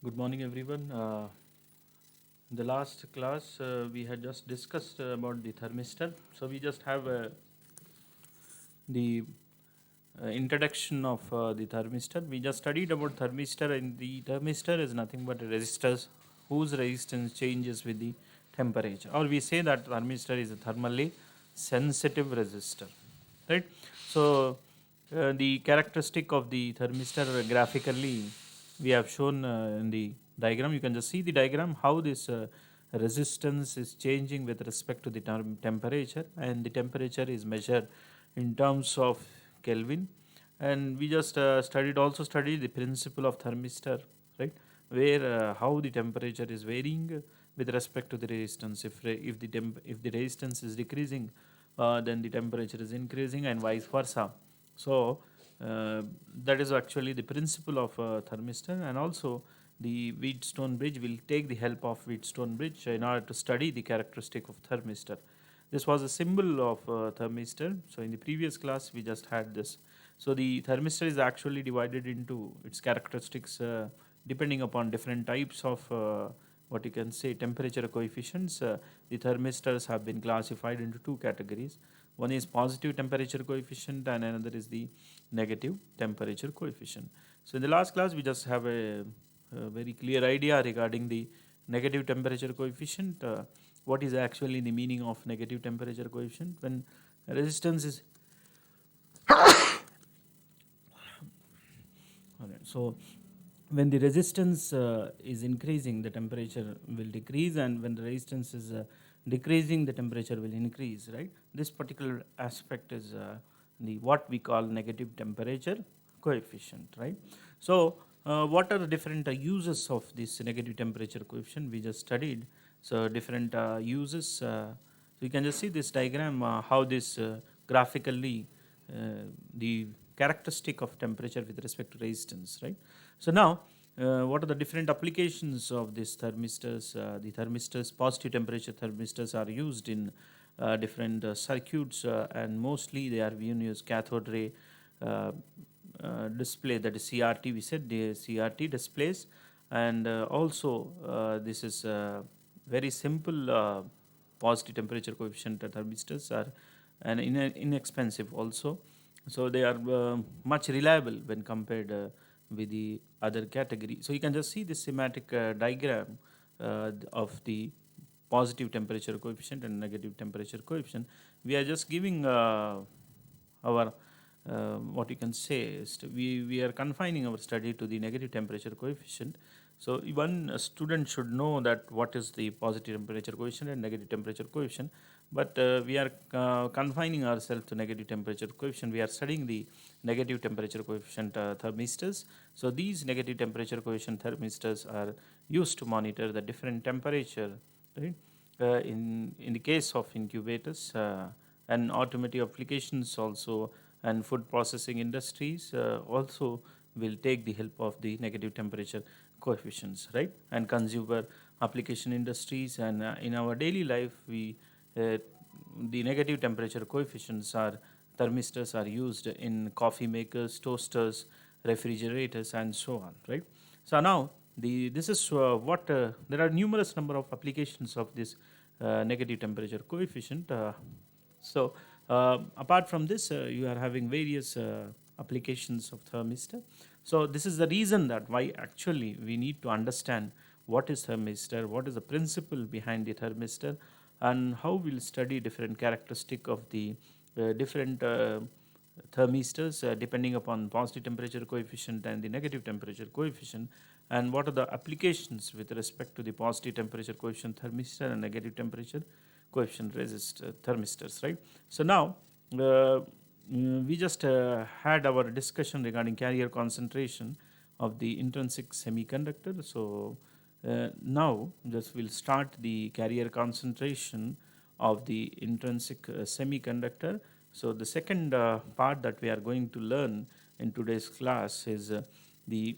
Good morning, everyone. In the last class, we had just discussed about the thermistor. So we just have the introduction of the thermistor. We just studied about thermistor, and the thermistor is nothing but a resistor whose resistance changes with the temperature. Or we say that thermistor is a thermally sensitive resistor, right? So the characteristic of the thermistor graphically we have shown in the diagram. You can just see the diagram how this resistance is changing with respect to the temperature, and the temperature is measured in terms of Kelvin. And we just studied the principle of thermistor, right, where how the temperature is varying with respect to the resistance. If the resistance is decreasing, then the temperature is increasing, and vice versa. So uh, that is actually the principle of thermistor. And also the Wheatstone bridge will take the help of Wheatstone bridge in order to study the characteristic of thermistor. This was a symbol of thermistor. So in the previous class we just had this. So the thermistor is actually divided into its characteristics depending upon different types of what you can say temperature coefficients. The thermistors have been classified into two categories. One is positive temperature coefficient and another is the negative temperature coefficient. So in the last class we just have a very clear idea regarding the negative temperature coefficient. What is actually the meaning of negative temperature coefficient? When resistance is alright, so when the resistance is increasing, the temperature will decrease, and when the resistance is decreasing, the temperature will increase. Right? This particular aspect is the what we call negative temperature coefficient. Right? So what are the different uses of this negative temperature coefficient? We just studied. So different uses. So you can just see this diagram how this graphically the characteristic of temperature with respect to resistance, right? So now, what are the different applications of these thermistors? The thermistors, positive temperature thermistors, are used in different circuits, and mostly they are being used cathode ray uh, display, that is CRT. We said the CRT displays, and also this is very simple positive temperature coefficient thermistors are and inexpensive also. So they are much reliable when compared with the other category. So you can just see the schematic diagram of the positive temperature coefficient and negative temperature coefficient. We are just giving our what you can say is we are confining our study to the negative temperature coefficient. So one student should know that what is the positive temperature coefficient and negative temperature coefficient, but we are confining ourselves to negative temperature coefficient. We are studying the negative temperature coefficient thermistors. So these negative temperature coefficient thermistors are used to monitor the different temperature, right? In the case of incubators and automotive applications also, and food processing industries also will take the help of the negative temperature coefficients, right? And consumer application industries, and in our daily life we the negative temperature coefficients are thermistors are used in coffee makers, toasters, refrigerators, and so on, right? So now this is what there are numerous number of applications of this negative temperature coefficient. So apart from this, you are having various applications of thermistor. So this is the reason that why actually we need to understand what is thermistor, what is the principle behind the thermistor, and how we'll study different characteristic of the different thermistors depending upon positive temperature coefficient and the negative temperature coefficient, and what are the applications with respect to the positive temperature coefficient thermistor and negative temperature coefficient thermistors, right? So now we just had our discussion regarding carrier concentration of the intrinsic semiconductor. So now just we'll start the carrier concentration of the intrinsic semiconductor. So the second part that we are going to learn in today's class is the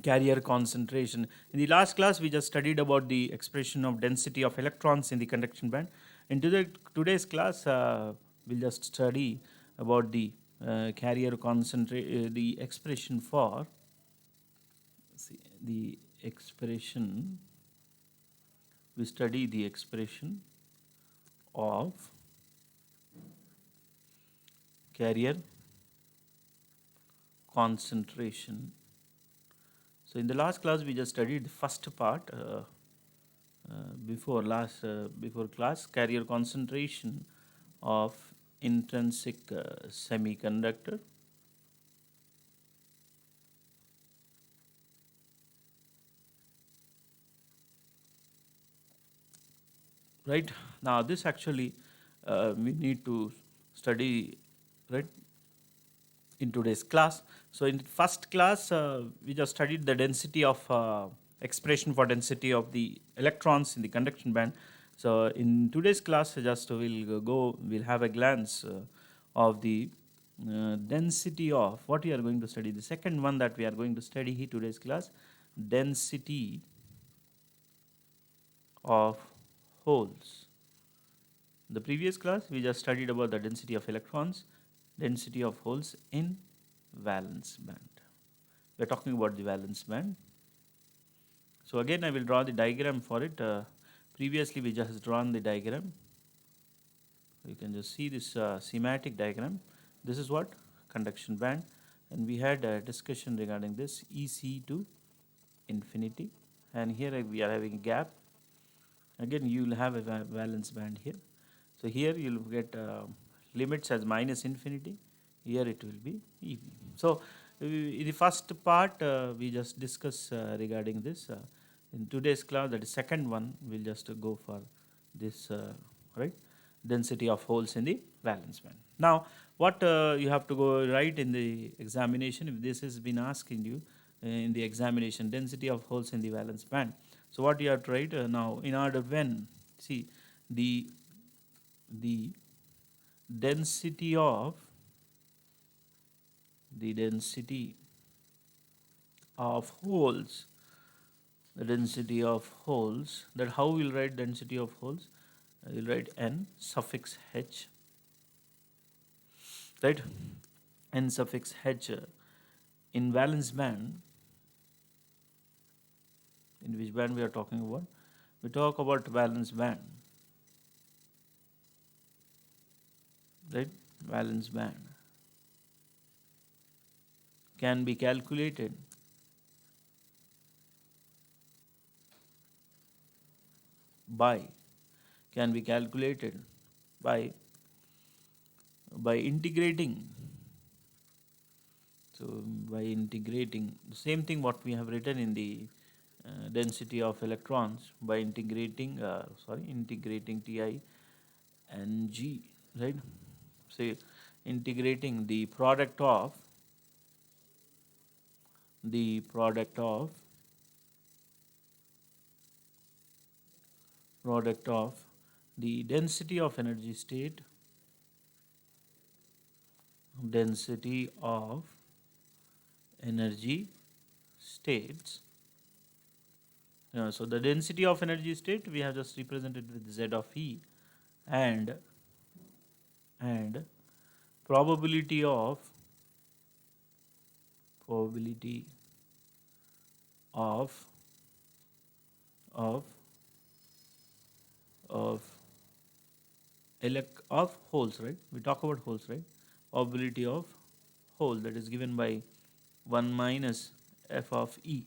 carrier concentration. In the last class, we just studied about the expression of density of electrons in the conduction band. In today's class, we'll just study about the carrier concentration, the expression for see the expression, we study the expression of carrier concentration. So in the last class we just studied the first part, before class, carrier concentration of intrinsic semiconductor. Right now, this actually we need to study, right, in today's class. So in first class, we just studied the density of expression for density of the electrons in the conduction band. So in today's class, just we'll have a glance of the density of what we are going to study. The second one that we are going to study in today's class, density of holes. The previous class we just studied about the density of electrons, density of holes in valence band. We are talking about the valence band. So again I will draw the diagram for it. Previously we just drawn the diagram. You can just see this schematic diagram. This is what conduction band, and we had a discussion regarding this EC to infinity, and here we are having a gap. Again you will have a valence band here. So here you will get limits as minus infinity. Here it will be EV. So in the first part we just discuss regarding this. In today's class, that is second one, we'll just go for this, right, density of holes in the valence band. Now what you have to go write in the examination, if this has been asking you in the examination, density of holes in the valence band. So what you have to write now, in order when, see, the density of holes, the density of holes, that how we'll write density of holes, we'll write n suffix h, right, n suffix h in valence band. In which band we are talking about? We talk about valence band, right? Valence band can be calculated by integrating. So by integrating the same thing what we have written in the density of electrons, by integrating integrating Ti and G, right? Say integrating the product of the density of energy state, density of energy states. So the density of energy state we have just represented with Z of E, and probability of of of of of holes, right? We talk about holes, right? Probability of hole, that is given by 1 minus f of E.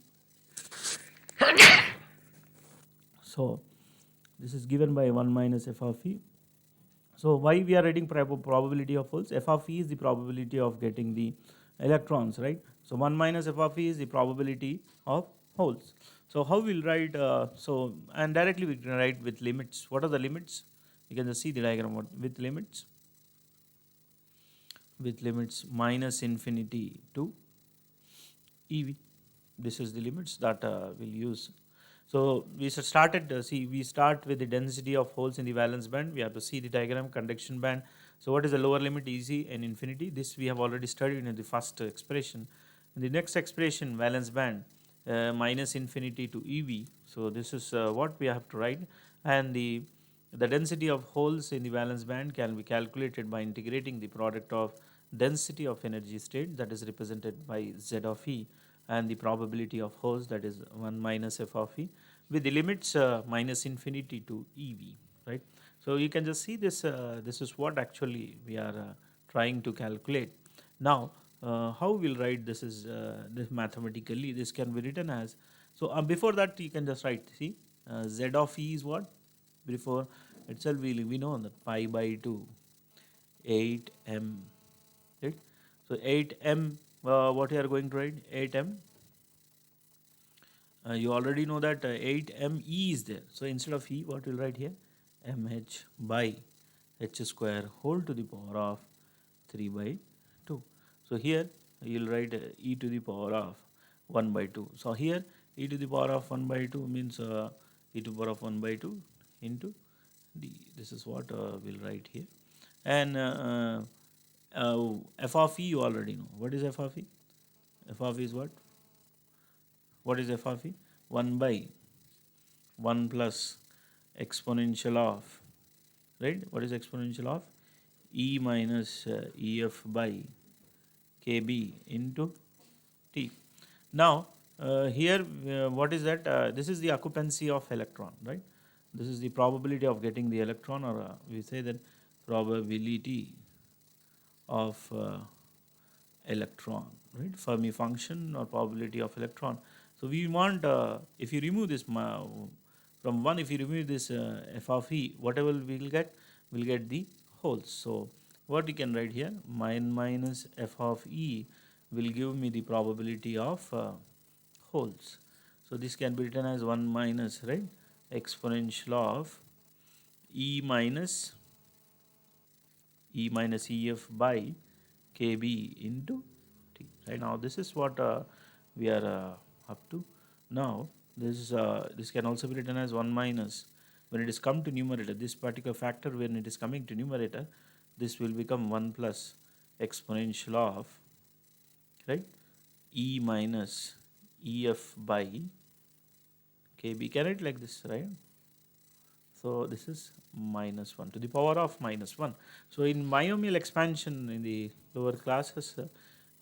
So this is given by 1 minus f of E. So why we are writing probability of holes? F of E is the probability of getting the electrons, right? So 1 minus f of E is the probability of holes. So how we'll write, and directly we can write with limits. What are the limits? You can just see the diagram with limits. With limits minus infinity to EV. This is the limits that we'll use. So we started, we start with the density of holes in the valence band. We have to see the diagram, conduction band. So what is the lower limit, EC and infinity? This we have already studied in the first expression. In the next expression, valence band, minus infinity to EV. So this is what we have to write. And the density of holes in the valence band can be calculated by integrating the product of density of energy state, that is represented by Z of E, and the probability of holes, that is 1 minus f of e, with the limits minus infinity to ev, right? So you can just see this, this is what actually we are trying to calculate. Now, how we'll write this is, this mathematically, this can be written as, so before that you can just write, see, z of e is what? Before itself we know that pi by 2, 8m, right? So 8m, what you are going to write? 8m. You already know that 8me is there. So instead of e, what will write here? mh by h square whole to the power of 3 by 2. So here you will write e to the power of 1 by 2. So here e to the power of 1 by 2 means e to the power of 1 by 2 into d. This is what we'll write here. And f of e you already know. What is f of e? F of e is what? What is f of e? 1 by 1 plus exponential of, right? What is exponential of? E minus ef by kb into t. Now, here, what is that? This is the occupancy of electron, right? This is the probability of getting the electron, or we say that probability of electron, right? Fermi function or probability of electron. So we want, if you remove this from 1, if you remove this f of e, whatever we will get the holes. So what you can write here, minus f of e will give me the probability of holes. So this can be written as 1 minus, right, exponential of e minus ef by kb into t. Right now, this is what we are up to. Now, this can also be written as 1 minus, when it is come to numerator, this particular factor when it is coming to numerator, this will become 1 plus exponential of, right, e minus ef by kb. Can I write like this, right? So this is minus 1 to the power of minus 1. So in binomial expansion in the lower classes,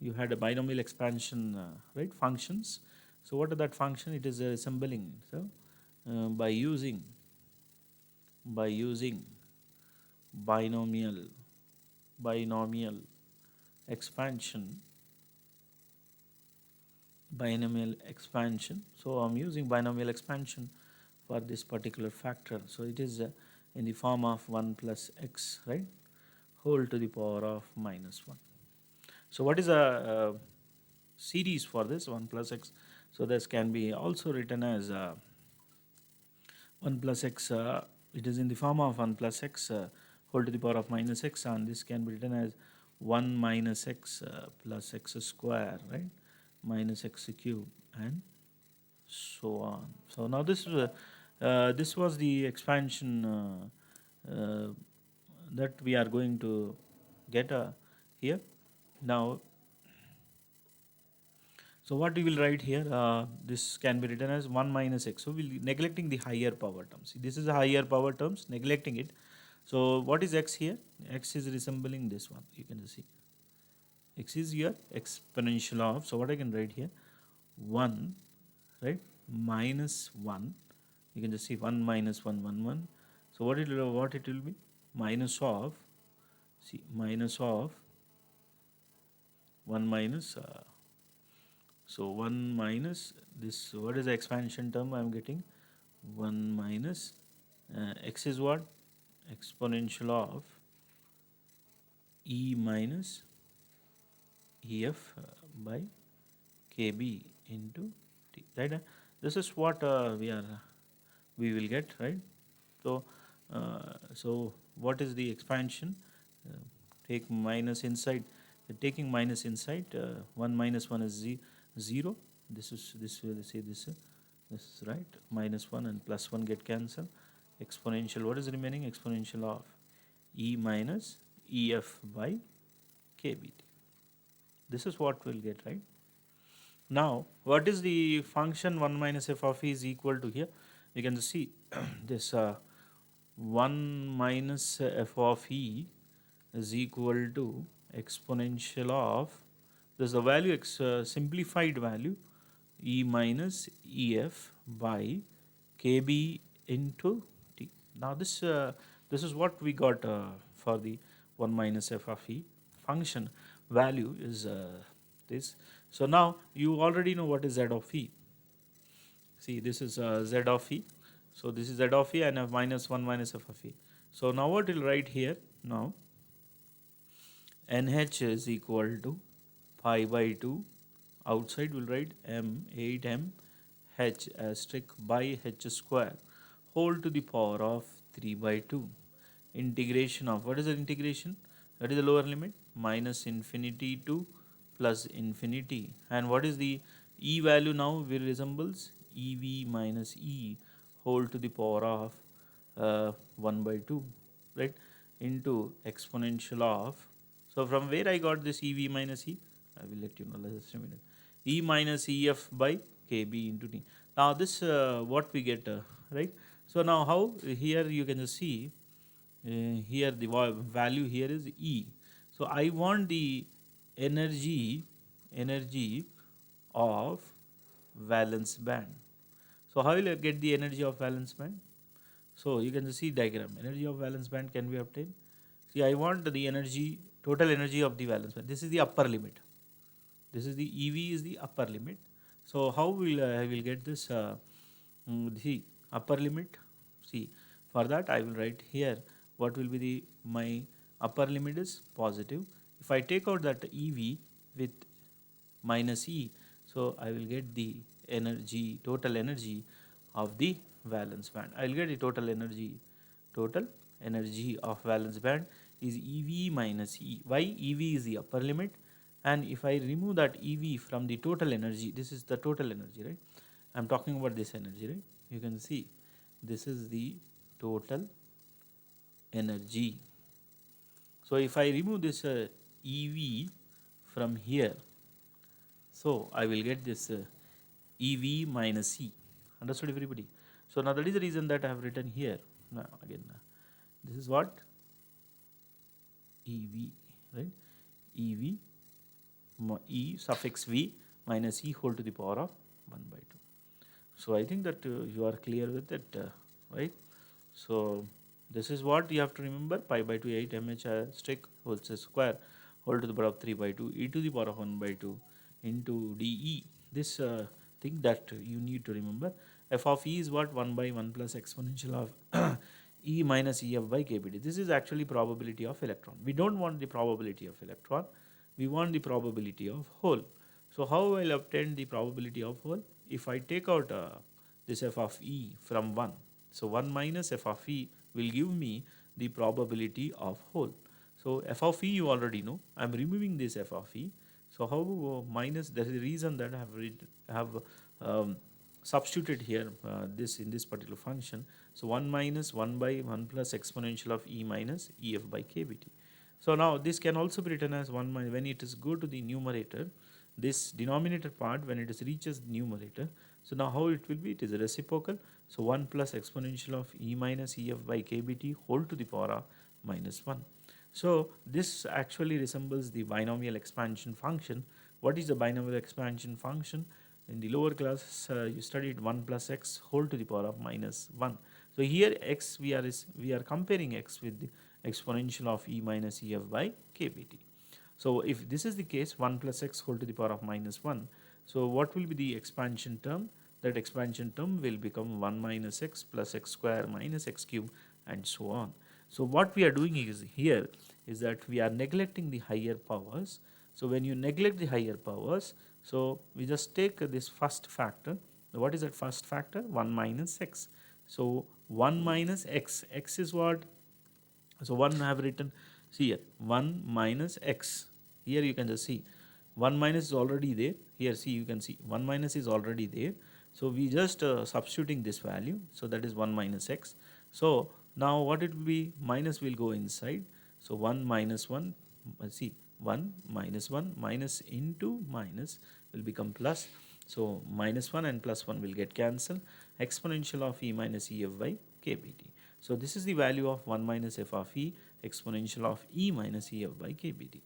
you had a binomial expansion, right, functions. So what is that function? It is resembling. So by using binomial expansion, so I'm using binomial expansion for this particular factor. So it is in the form of 1 plus x, right, whole to the power of minus 1. So what is a series for this 1 plus x? So this can be also written as 1 plus x, it is in the form of 1 plus x whole to the power of minus x, and this can be written as 1 minus x plus x square, right, minus x cube, and so on. So now this was the expansion that we are going to get here. Now, so what we will write here, this can be written as 1 minus x. So we'll be neglecting the higher power terms. This is a higher power terms, neglecting it. So what is x here? X is resembling this one. You can just see. X is your exponential of. So what I can write here? 1, right, minus 1. You can just see 1 minus 1, 1, 1. So what it will be? Minus of, see, minus of 1 minus, so 1 minus this, what is the expansion term I am getting? 1 minus, x is what? Exponential of e minus ef by kb into t, right? This is what we will get, right? So, so what is the expansion? Take minus inside, taking minus inside, 1 minus 1 is 0. This will say this is right, minus 1 and plus 1 get cancelled. Exponential, what is remaining? Exponential of e minus ef by kbt. This is what we'll get, right? Now, what is the function 1 minus f of e is equal to here? You can see this 1 minus f of e is equal to exponential of, this is the value, simplified value E minus EF by KB into T. Now this is what we got for the 1 minus f of E function value is this. So now you already know what is Z of E. See, this is Z of E. So this is Z of E and F minus 1 minus f of E. So now what we'll write here now, NH is equal to pi by 2, outside we'll write M 8M H asterisk by H square whole to the power of 3 by 2. Integration of, what is the integration? That is the lower limit, minus infinity to plus infinity. And what is the E value now? Will resembles EV minus E whole to the power of 1 by 2, right, into exponential of. So from where I got this EV minus E? I will let you know just a minute. E minus EF by KB into T. Now this what we get, right? So now how here you can just see here the value here is E. So I want the energy of valence band. So how will I get the energy of valence band? So you can see diagram. Energy of valence band can be obtained. See, I want the energy, total energy of the valence band. This is the upper limit. This is the EV is the upper limit. So how will I will get this the upper limit? See, for that I will write here what will be the my upper limit is positive. If I take out that EV with minus E, so I will get the energy, total energy of the valence band. I will get the total energy of valence band is EV minus E. Why? EV is the upper limit, and if I remove that EV from the total energy, this is the total energy, right? I'm talking about this energy, right? You can see this is the total energy. So if I remove this EV from here, so I will get this EV minus E. Understood, everybody? So now that is the reason that I have written here. Now again, this is what EV, right? EV E suffix V minus E whole to the power of 1 by 2. So I think that you are clear with it, right? So this is what you have to remember: pi by 2 8 mh stick whole square whole to the power of 3 by 2 e to the power of 1 by 2 into dE. This thing that you need to remember. F of E is what? 1 by 1 plus exponential of E minus EF by kBt. This is actually probability of electron. We don't want the probability of electron. We want the probability of hole. So how I will obtain the probability of hole? If I take out this f of E from 1, so 1 minus f of E will give me the probability of hole. So f of E you already know. I am removing this f of E. So how minus? There is a reason that I have substituted here this in this particular function. So 1 minus 1 by 1 plus exponential of E minus EF by kBt. So now this can also be written as 1 minus, when it is go to the numerator, this denominator part when it is reaches numerator. So now how it will be? It is a reciprocal. So 1 plus exponential of E minus EF by kBt whole to the power of minus 1. So this actually resembles the binomial expansion function. What is the binomial expansion function? In the lower class you studied 1 plus x whole to the power of minus 1. So here x we are comparing x with the exponential of E minus EF by kBt. So if this is the case, 1 plus x whole to the power of minus 1. So what will be the expansion term? That expansion term will become 1 minus x plus x square minus x cube and so on. So what we are doing is here is that we are neglecting the higher powers. So when you neglect the higher powers, so we just take this first factor. What is that first factor? 1 minus x. So 1 minus x. X is what? So 1 I have written, see here, 1 minus x. Here you can just see 1 minus is already there. Here see, you can see 1 minus is already there. So we just substituting this value. So that is 1 minus x. So now what it will be? Minus will go inside. So 1 minus 1, see 1 minus 1 minus into minus will become plus. So minus 1 and plus 1 will get cancelled. Exponential of E minus EF by kBt. So this is the value of 1 minus f of E exponential of E minus EF by kBt.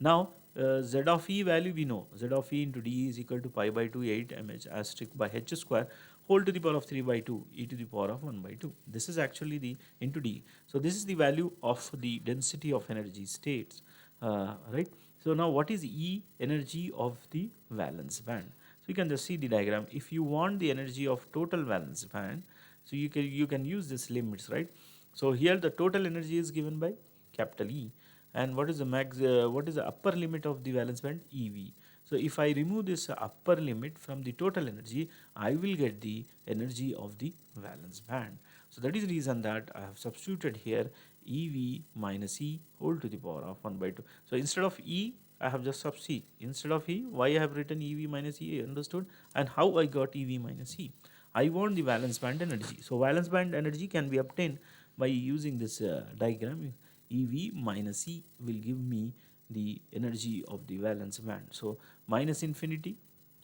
Now, z of e value we know, z of e into d is equal to pi by 2 8 mh asterisk by h square whole to the power of 3 by 2 e to the power of 1 by 2. This is actually the into d. So, this is the value of the density of energy states, right. So, now what is E energy of the valence band? So, you can just see the diagram. If you want the energy of total valence band, so you can use this limits, right. So, here the total energy is given by capital E, and what is the what is the upper limit of the valence band? EV. So, if I remove this upper limit from the total energy, I will get the energy of the valence band. So, that is the reason that I have substituted here EV minus E whole to the power of 1 by 2. So, instead of E, I have just sub C. Instead of E, why I have written EV minus E, understood? And how I got EV minus E? I want the valence band energy. So, valence band energy can be obtained by using this diagram. EV minus E will give me the energy of the valence band. So, minus infinity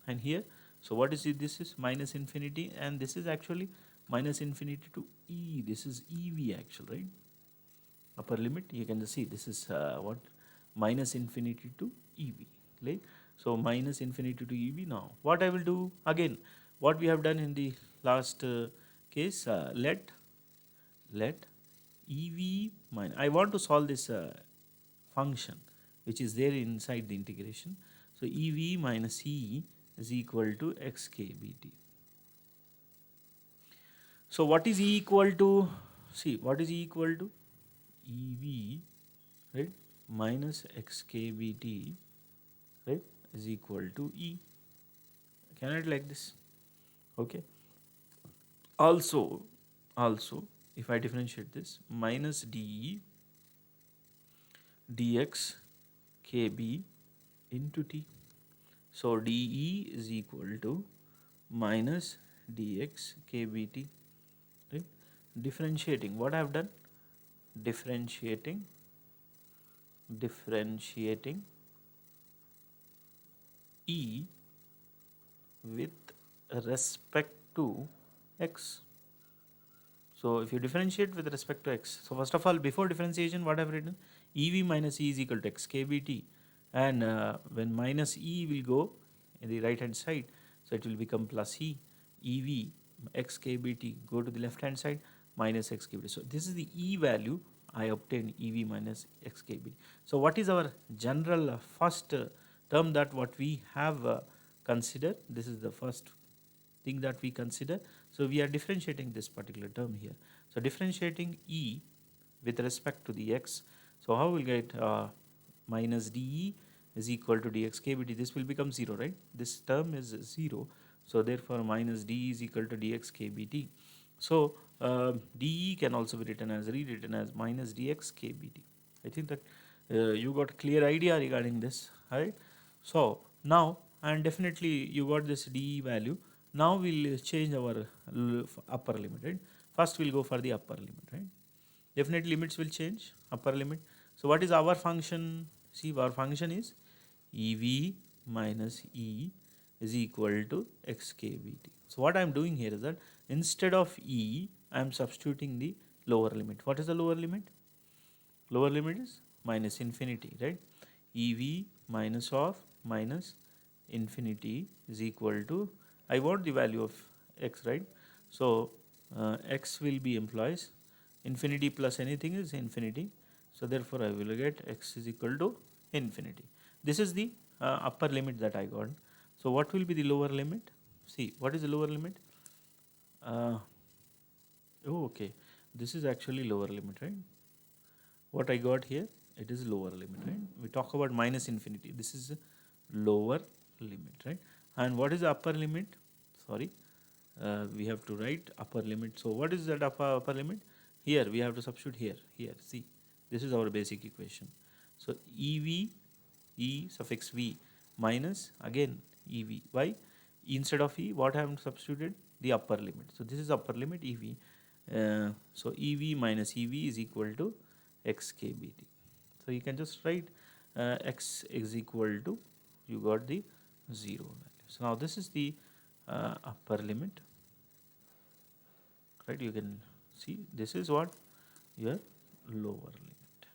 and here. So, what is it? This is minus infinity and this is actually minus infinity to E. This is EV actually, right? Upper limit, you can see this is what minus infinity to EV, right? So, minus infinity to EV. Now, what I will do again, what we have done in the last case, let EV minus, I want to solve this function which is there inside the integration. So, EV minus E is equal to xkbt. So, what is E equal to? See, what is E equal to? EV, right, minus xkbt, right, is equal to E. Can I write like this? Okay. Also, if I differentiate this, minus dE dx kb into t. So, dE is equal to minus dx kbt, right. Differentiating, what I have done? Differentiating E with respect to x. So, if you differentiate with respect to x, so first of all, before differentiation, what I have written? EV minus E is equal to x kbt, and when minus E will go in the right hand side, so it will become plus E. EV x kbt go to the left hand side, minus x kbt. So, this is the E value I obtained, EV minus x kbt. So, what is our general first term that what we have considered? This is the first thing that we consider. So, we are differentiating this particular term here. So, differentiating E with respect to the x. So, how we will get minus dE is equal to dx kbt. This will become 0, right? This term is 0. So, therefore, minus dE is equal to dx kbt. So, dE can also be rewritten as minus dx kbt. I think that you got a clear idea regarding this, right? So, now and definitely you got this dE value. Now we'll change our upper limit, right? First we'll go for the upper limit, right? Definitely limits will change, upper limit. So what is our function? See, our function is EV minus E is equal to xkbt. So what I am doing here is that instead of E, I am substituting the lower limit. What is the lower limit? Lower limit is minus infinity, right? EV minus of minus infinity is equal to, I want the value of x, right? So, x will be implies infinity plus anything is infinity. So, therefore, I will get x is equal to infinity. This is the upper limit that I got. So, what will be the lower limit? See, what is the lower limit? Oh, okay. This is actually lower limit, right? What I got here, it is lower limit, right? We talk about minus infinity. This is lower limit, right? And what is the upper limit? Sorry, we have to write upper limit. So what is that upper limit? Here we have to substitute here. See, this is our basic equation. So EV, E suffix V minus again EV. Why? Instead of E, what I have substituted? The upper limit. So this is upper limit EV. So EV minus EV is equal to x kbt. So you can just write x is equal to, you got the 0 value. So now this is the upper limit, right? You can see this is what your lower limit.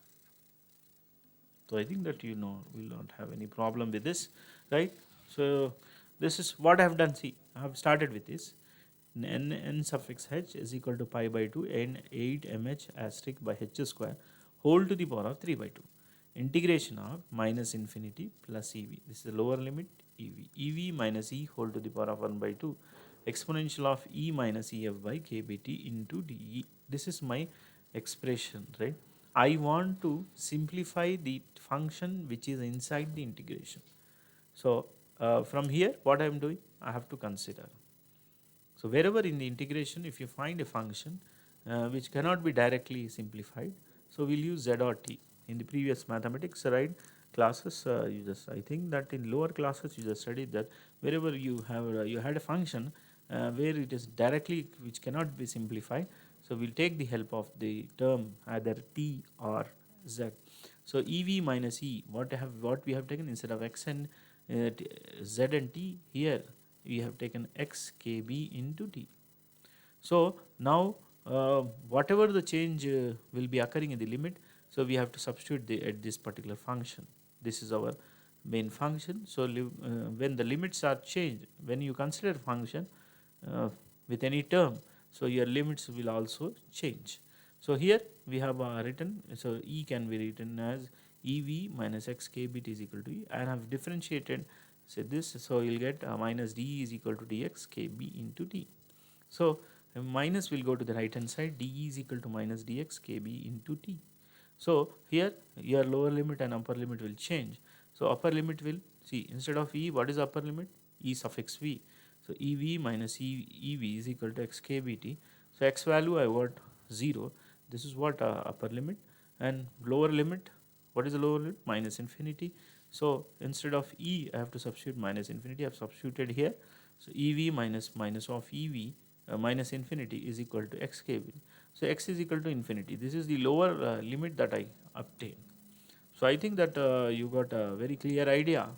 So I think that will not have any problem with this, right? So this is what I have done. See, I have started with this. N suffix h is equal to pi by 2 n 8 mh asterisk by h square whole to the power of 3 by 2. Integration of minus infinity plus ev. This is the lower limit ev. ev minus e whole to the power of 1 by 2 exponential of e minus ef by kbt into de. This is my expression, right? I want to simplify the function which is inside the integration. So from here what I am doing, I have to consider. So wherever in the integration, if you find a function which cannot be directly simplified, so we'll use z or t. In the previous mathematics, right, classes, I think that in lower classes you just studied that wherever you have you had a function where it is directly which cannot be simplified, so we'll take the help of the term either t or z. So ev minus e, what we have taken instead of x and z and t, here we have taken x kb into t. So now whatever the change will be occurring in the limit, so we have to substitute at this particular function. This is our main function. So when the limits are changed, when you consider function with any term, so your limits will also change. So here we have written, so e can be written as ev minus x kbt is equal to e, and have differentiated say this, so you'll get minus d is equal to dx kb into t. So minus will go to the right hand side, de is equal to minus dx kb into t. So here your lower limit and upper limit will change. So upper limit will, see, instead of e, what is upper limit? E suffix v. So ev minus ev is equal to x kbt. So x value I want 0. This is what upper limit, and lower limit, what is the lower limit? Minus infinity. So instead of e, I have to substitute minus infinity. I have substituted here. So ev minus minus of ev minus infinity is equal to x kb. So x is equal to infinity. This is the lower limit that I obtain. So I think that you got a very clear idea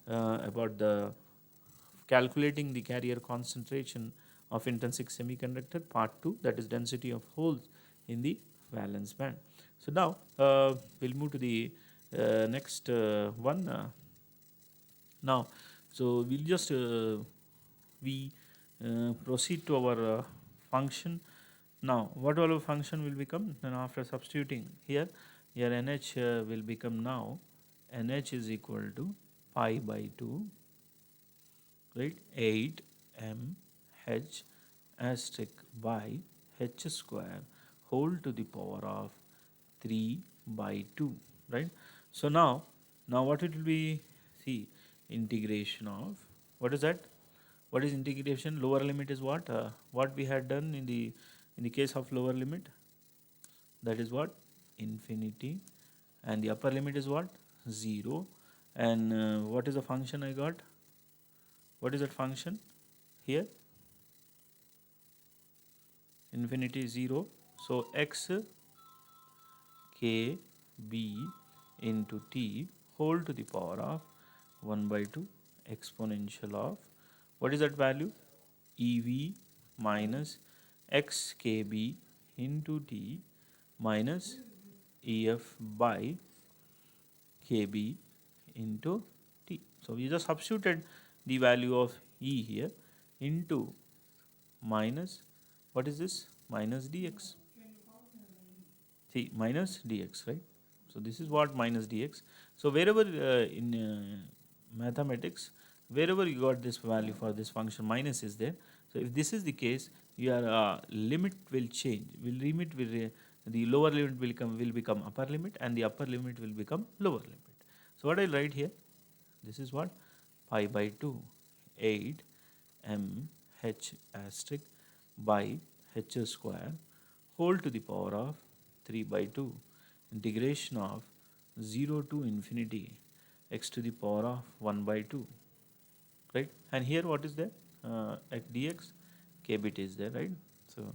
about the calculating the carrier concentration of intrinsic semiconductor part 2, that is density of holes in the valence band. So now we'll move to the next one. Now so we'll just we proceed to our function. Now what all of function will become, then after substituting here, your nh will become now nh is equal to pi by 2, right, 8 m h asterisk by h square whole to the power of 3 by 2, right. So now what it will be, see, integration of, what is that, what is integration? Lower limit is what we had done in the case of lower limit, that is what, infinity, and the upper limit is what, 0, and what is the function I got, what is that function here, infinity 0. So x k b into t whole to the power of 1 by 2 exponential of, what is that value, ev minus x kb into t minus ef by kb into t. So we just substituted the value of e here into minus, what is this, minus dx, see, minus dx, right. So this is what minus dx. So wherever in mathematics, wherever you got this value for this function, minus is there. So if this is the case, your limit will change, the lower limit will become upper limit, and the upper limit will become lower limit. So what I write here, this is what, pi by 2 8 m h asterisk by h square whole to the power of 3 by 2 integration of 0 to infinity x to the power of 1 by 2, right. And here what is there, dx kbt is there, right. So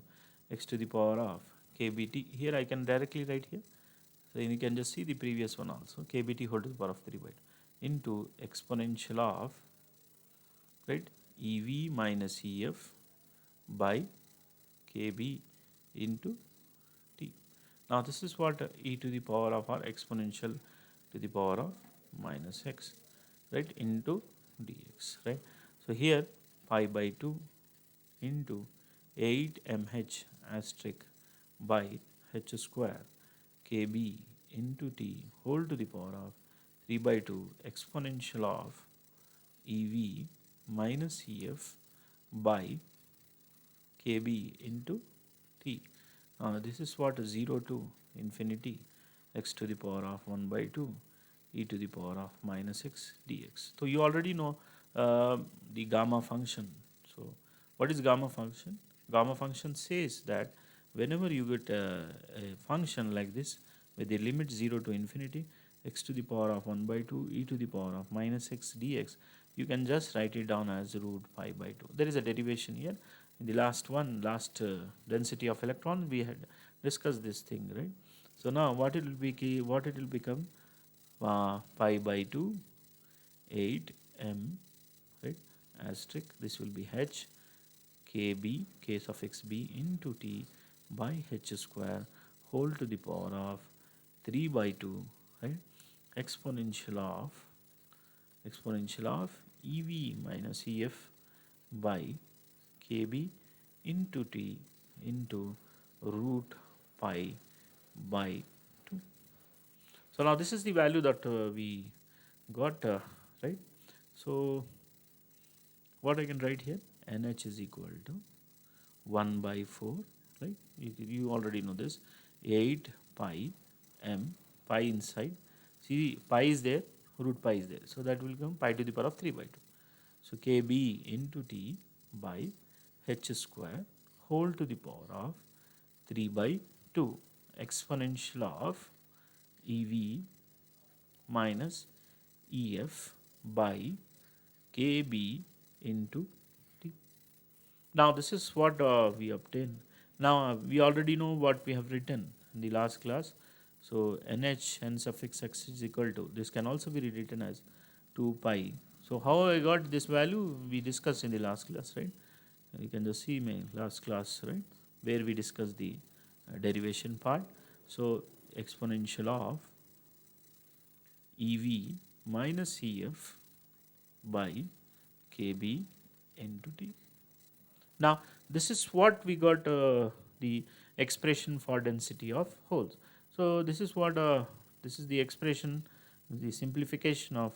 x to the power of kbt, here I can directly write here. So you can just see the previous one also, kbt whole to the power of 3 by 2 into exponential of, right, ev minus ef by kb into t. Now this is what e to the power of our exponential to the power of minus x, right, into dx, right. So here pi by 2 into 8 mh asterisk by h square kb into t whole to the power of 3 by 2 exponential of ev minus ef by kb into t. This is what 0 to infinity x to the power of 1 by 2 e to the power of minus x dx. So you already know the gamma function. So what is gamma function? Gamma function says that whenever you get a function like this with the limit 0 to infinity x to the power of 1 by 2 e to the power of minus x dx, you can just write it down as root pi by 2. There is a derivation here. In the last density of electron, we had discussed this thing, right? So now what it will be, what it will become, pi by 2 8 m, right, asterisk, this will be h kb k suffix b into t by h square whole to the power of 3 by 2, right, exponential of ev minus ef by kb into t into root pi by 2. So now this is the value that we got, right. So what I can write here, nh is equal to 1 by 4, right. You already know this, 8 pi m, pi inside, see pi is there, root pi is there, so that will become pi to the power of 3 by 2. So kb into t by h square whole to the power of 3 by 2 exponential of ev minus ef by kb into t. Now this is what we obtain. Now we already know what we have written in the last class. So nh n suffix x is equal to, this can also be rewritten as 2 pi. So how I got this value, we discussed in the last class, right? You can just see my last class, right, where we discussed the derivation part. So exponential of ev minus ef by kb into t. Now this is what we got, the expression for density of holes. So this is what, this is the expression, the simplification of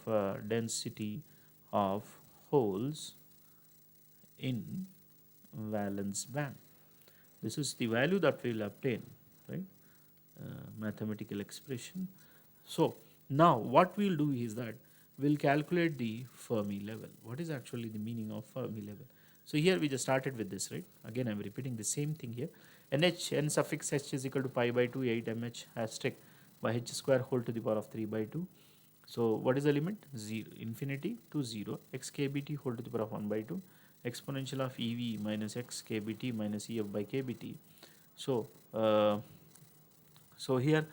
density of holes in valence band. This is the value that we will obtain, right, mathematical expression. So now what we will do is that we will calculate the Fermi level. What is actually the meaning of Fermi level? So here we just started with this, right? Again I am repeating the same thing here. nh n suffix h is equal to pi by 2 8 mh asterisk by h square whole to the power of 3 by 2. So what is the limit? 0, infinity to 0, x kbt whole to the power of 1 by 2 exponential of ev minus x kbt minus ef by kbt. So so here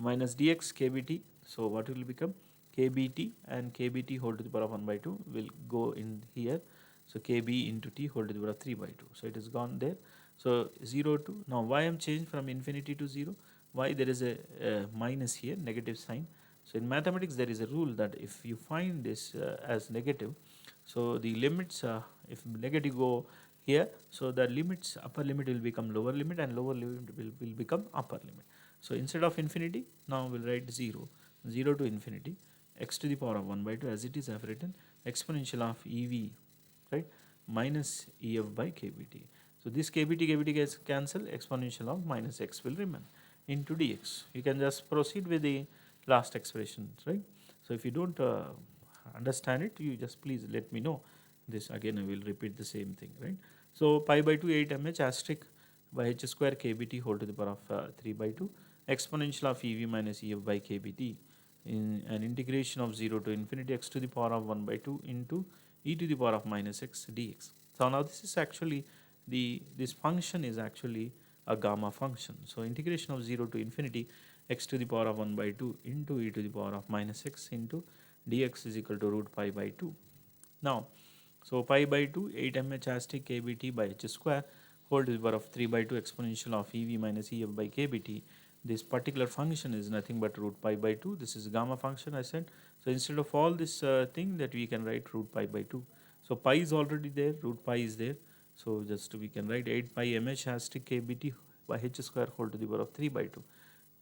minus dx kbt, so what will become, kbt and kbt whole to the power of 1 by 2 will go in here. So kb into t whole to the power of 3 by 2. So it is gone there. So 0 to, now why I am changed from infinity to 0? Why there is a minus here, negative sign? So in mathematics there is a rule that if you find this as negative, so the limits, if negative go here, so the limits, upper limit will become lower limit and lower limit will become upper limit. So instead of infinity, now we'll write 0, 0 to infinity, x to the power of 1 by 2 as it is I have written, exponential of ev, right, minus ef by kbt. So this kbt gets cancelled, exponential of minus x will remain into dx. You can just proceed with the last expressions, right? So if you don't understand it, you just please let me know. This again I will repeat the same thing, right? So pi by 2 8 mh asterisk by h square kbt whole to the power of 3 by 2 exponential of ev minus ef by kbt in an integration of 0 to infinity x to the power of 1 by 2 into e to the power of minus x dx. So now this is actually this function is actually a gamma function. So integration of 0 to infinity x to the power of 1 by 2 into e to the power of minus x into dx is equal to root pi by 2. Now so pi by 2 8 mh asterisk kbt by h square whole to the power of 3 by 2 exponential of ev minus ef by kbt this particular function is nothing but root pi by 2. This is gamma function I said. So instead of all this thing that we can write root pi by 2. So pi is already there, root pi is there. So just we can write 8 pi mh has to kbt by h square whole to the power of 3 by 2.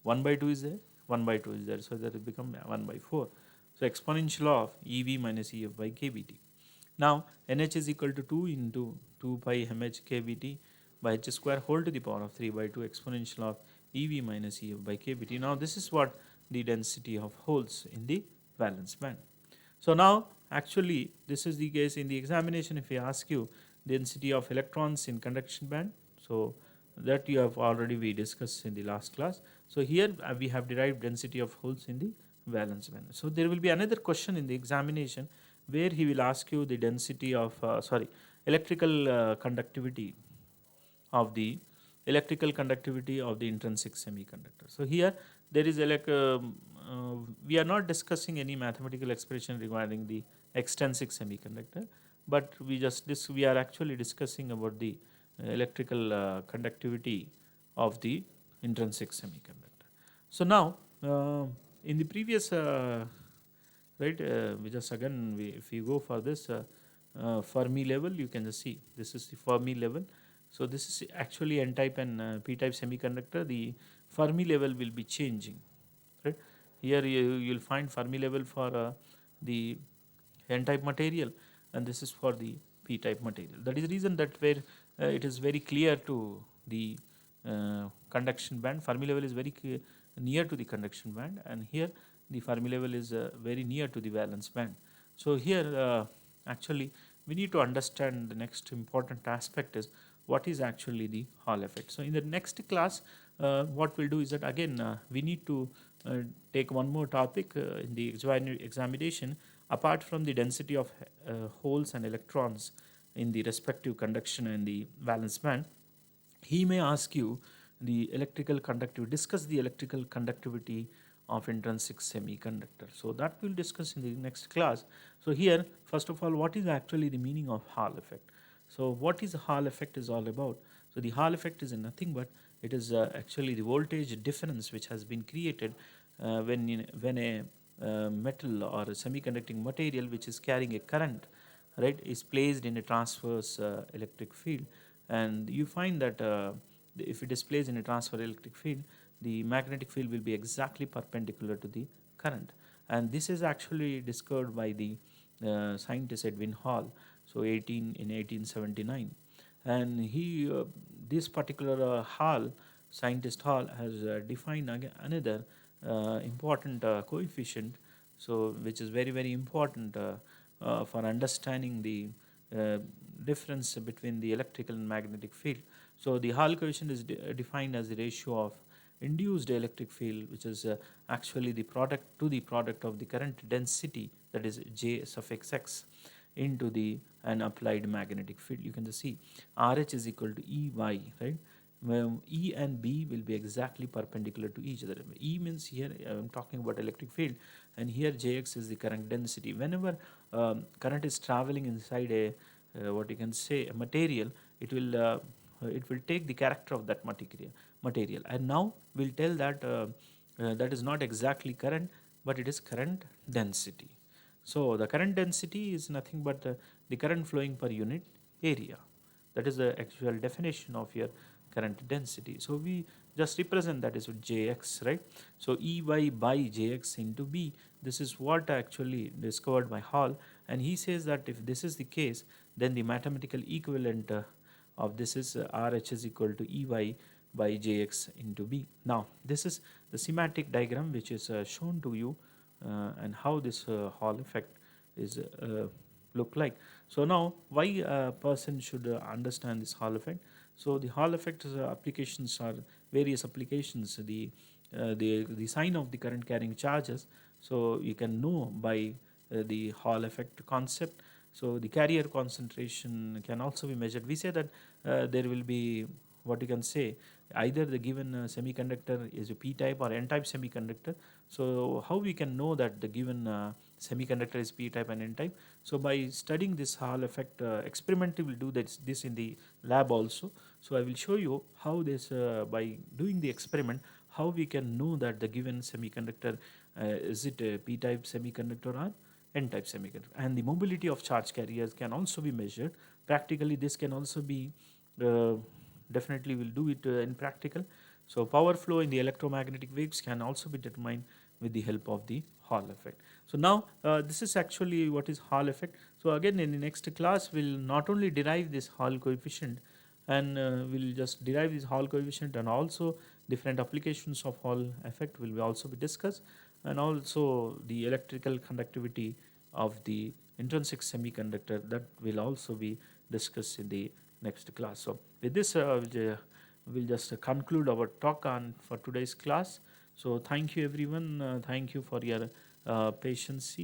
1 by 2 is there, 1 by 2 is there. So that will become 1 by 4. So exponential of EV minus EF by kbt. Now nh is equal to 2 into 2 pi mh kbt by h square whole to the power of 3 by 2 exponential of EV minus EF by kbt. Now this is what the density of holes in the valence band. So now actually this is the case in the examination. If we ask you density of electrons in conduction band, so that you have already we discussed in the last class. So here we have derived density of holes in the valence band. So there will be another question in the examination where he will ask you the density of electrical conductivity of the intrinsic semiconductor. So here there is we are not discussing any mathematical expression regarding the extrinsic semiconductor, but we are actually discussing about the electrical conductivity of the intrinsic semiconductor. So now in the previous right, we just again if you go for this Fermi level, you can just see this is the Fermi level. So this is actually n-type and p-type semiconductor. The Fermi level will be changing, right? Here you will find Fermi level for the n-type material, and this is for the p-type material. That is the reason that where it is very clear to the conduction band. Fermi level is very near to the conduction band, and here the Fermi level is very near to the valence band. So here actually we need to understand the next important aspect is what is actually the Hall effect. So in the next class what we'll do is that again we need to take one more topic in the examination apart from the density of holes and electrons in the respective conduction and the valence band. He may ask you the electrical conductivity, discuss the electrical conductivity of intrinsic semiconductor. So that we'll discuss in the next class. So here, first of all, what is actually the meaning of Hall effect? So what is the Hall effect is all about? So the Hall effect is nothing but it is actually the voltage difference which has been created when a metal or a semiconducting material which is carrying a current, right, is placed in a transverse electric field, and you find that if it is placed in a transverse electric field, the magnetic field will be exactly perpendicular to the current, and this is actually discovered by the scientist Edwin Hall, so in 1879, and he this particular scientist Hall has defined another important coefficient, so which is very important for understanding the difference between the electrical and magnetic field. So the Hall coefficient is defined as the ratio of induced electric field, which is actually the product of the current density, that is J suffix x, into the an applied magnetic field. You can just see RH is equal to EY, right? Where E and B will be exactly perpendicular to each other. E means here I am talking about electric field, and here Jx is the current density. Whenever current is traveling inside a what you can say a material, it will take the character of that material, and now we'll tell that that is not exactly current, but it is current density. So the current density is nothing but the current flowing per unit area. That is the actual definition of your current density. So we just represent that is with Jx, right? So Ey by Jx into B. This is what actually discovered by Hall, and he says that if this is the case, then the mathematical equivalent of this is RH is equal to Ey by Jx into B. Now this is the schematic diagram which is shown to you, and how this Hall effect is look like. So now why a person should understand this Hall effect? So the Hall effect applications are various applications. The sign of the current carrying charges. So you can know by the Hall effect concept. So the carrier concentration can also be measured. We say that there will be what you can say either the given semiconductor is a p-type or n-type semiconductor. So how we can know that the given semiconductor is p-type and n-type? So by studying this Hall effect experimentally, we'll do this in the lab also. So I will show you how this by doing the experiment how we can know that the given semiconductor is it a p-type semiconductor or n-type semiconductor. And the mobility of charge carriers can also be measured practically. This can also be uh, definitely will do it in practical. So power flow in the electromagnetic waves can also be determined with the help of the Hall effect. So now this is actually what is Hall effect. So again in the next class we'll not only derive this Hall coefficient, and we'll just derive this Hall coefficient, and also different applications of Hall effect will be also be discussed, and also the electrical conductivity of the intrinsic semiconductor, that will also be discussed in the next class. So with this we'll just conclude our talk on for today's class. So thank you everyone, thank you for your patience.